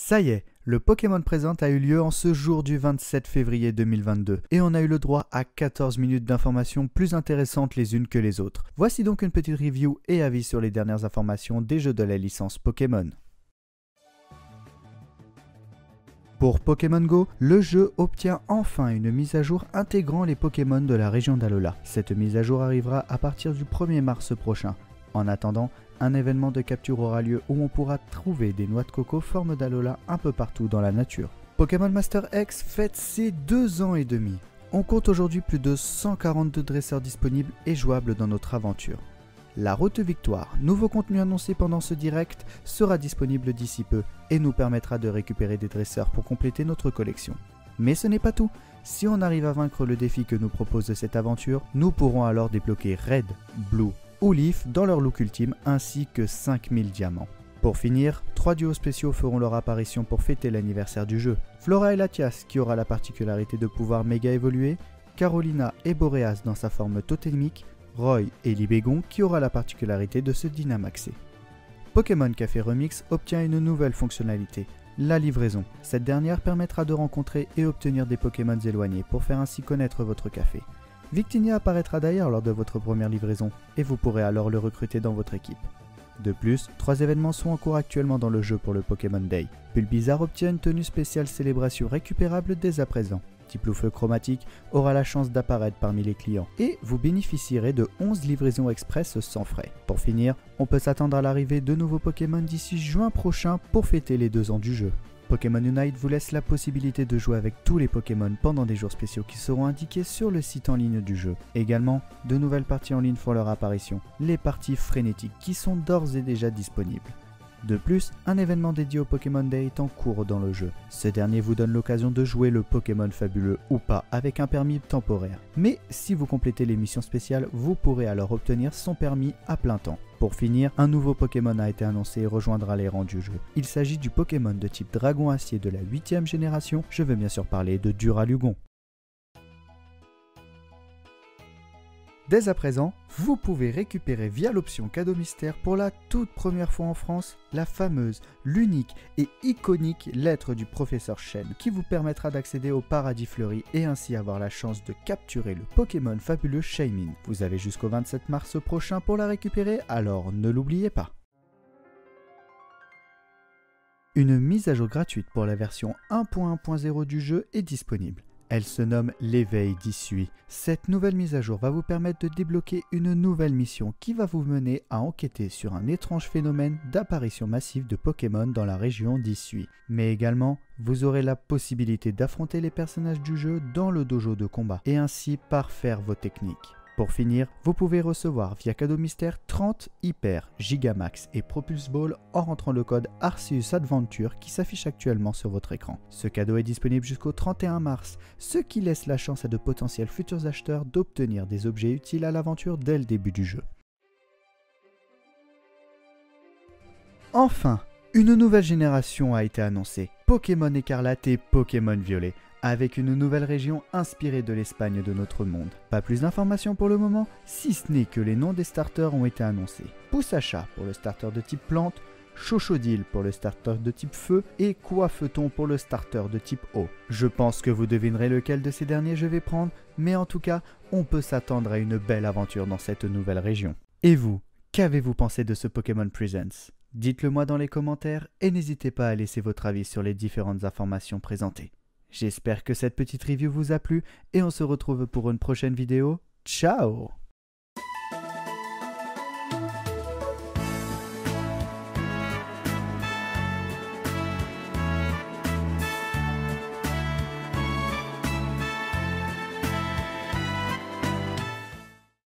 Ça y est, le Pokémon Present a eu lieu en ce jour du 27 février 2022 et on a eu le droit à 14 minutes d'informations plus intéressantes les unes que les autres. Voici donc une petite review et avis sur les dernières informations des jeux de la licence Pokémon. Pour Pokémon Go, le jeu obtient enfin une mise à jour intégrant les Pokémon de la région d'Alola. Cette mise à jour arrivera à partir du 1er mars prochain. En attendant, un événement de capture aura lieu où on pourra trouver des noix de coco forme d'Alola un peu partout dans la nature. Pokémon Master X fête ses 2 ans et demi. On compte aujourd'hui plus de 142 dresseurs disponibles et jouables dans notre aventure. La route victoire, nouveau contenu annoncé pendant ce direct, sera disponible d'ici peu et nous permettra de récupérer des dresseurs pour compléter notre collection. Mais ce n'est pas tout. Si on arrive à vaincre le défi que nous propose cette aventure, nous pourrons alors débloquer Red, Blue ou Leaf dans leur look ultime ainsi que 5000 diamants. Pour finir, 3 duos spéciaux feront leur apparition pour fêter l'anniversaire du jeu. Flora et Latias qui aura la particularité de pouvoir méga évoluer, Carolina et Boreas dans sa forme totémique, Roy et Libégon qui aura la particularité de se dynamaxer. Pokémon Café Remix obtient une nouvelle fonctionnalité, la livraison. Cette dernière permettra de rencontrer et obtenir des Pokémon éloignés pour faire ainsi connaître votre café. Victini apparaîtra d'ailleurs lors de votre première livraison et vous pourrez alors le recruter dans votre équipe. De plus, 3 événements sont en cours actuellement dans le jeu pour le Pokémon Day. Bulbizarre obtient une tenue spéciale célébration récupérable dès à présent. Tiploufeu chromatique aura la chance d'apparaître parmi les clients et vous bénéficierez de 11 livraisons express sans frais. Pour finir, on peut s'attendre à l'arrivée de nouveaux Pokémon d'ici juin prochain pour fêter les 2 ans du jeu. Pokémon Unite vous laisse la possibilité de jouer avec tous les Pokémon pendant des jours spéciaux qui seront indiqués sur le site en ligne du jeu. Également, de nouvelles parties en ligne font leur apparition, les parties frénétiques qui sont d'ores et déjà disponibles. De plus, un événement dédié au Pokémon Day est en cours dans le jeu. Ce dernier vous donne l'occasion de jouer le Pokémon fabuleux ou pas avec un permis temporaire. Mais si vous complétez les missions spéciales, vous pourrez alors obtenir son permis à plein temps. Pour finir, un nouveau Pokémon a été annoncé et rejoindra les rangs du jeu. Il s'agit du Pokémon de type Dragon Acier de la 8ème génération, je veux bien sûr parler de Duralugon. Dès à présent, vous pouvez récupérer via l'option cadeau mystère pour la toute première fois en France la fameuse, l'unique et iconique lettre du professeur Chen qui vous permettra d'accéder au paradis fleuri et ainsi avoir la chance de capturer le Pokémon fabuleux Shaymin. Vous avez jusqu'au 27 mars prochain pour la récupérer, alors ne l'oubliez pas. Une mise à jour gratuite pour la version 1.1.0 du jeu est disponible. Elle se nomme l'éveil d'Issui. Cette nouvelle mise à jour va vous permettre de débloquer une nouvelle mission qui va vous mener à enquêter sur un étrange phénomène d'apparition massive de Pokémon dans la région d'Issui. Mais également, vous aurez la possibilité d'affronter les personnages du jeu dans le dojo de combat et ainsi parfaire vos techniques. Pour finir, vous pouvez recevoir via cadeau mystère 30 Hyper, Gigamax et Propulse Ball en rentrant le code Arceus Adventure qui s'affiche actuellement sur votre écran. Ce cadeau est disponible jusqu'au 31 mars, ce qui laisse la chance à de potentiels futurs acheteurs d'obtenir des objets utiles à l'aventure dès le début du jeu. Enfin, une nouvelle génération a été annoncée, Pokémon Écarlate et Pokémon Violet, avec une nouvelle région inspirée de l'Espagne de notre monde. Pas plus d'informations pour le moment, si ce n'est que les noms des starters ont été annoncés. Poussacha pour le starter de type plante, Chochodile pour le starter de type feu et Coiffeton pour le starter de type eau. Je pense que vous devinerez lequel de ces derniers je vais prendre, mais en tout cas, on peut s'attendre à une belle aventure dans cette nouvelle région. Et vous, qu'avez-vous pensé de ce Pokémon Presents? Dites-le moi dans les commentaires et n'hésitez pas à laisser votre avis sur les différentes informations présentées. J'espère que cette petite review vous a plu et on se retrouve pour une prochaine vidéo. Ciao!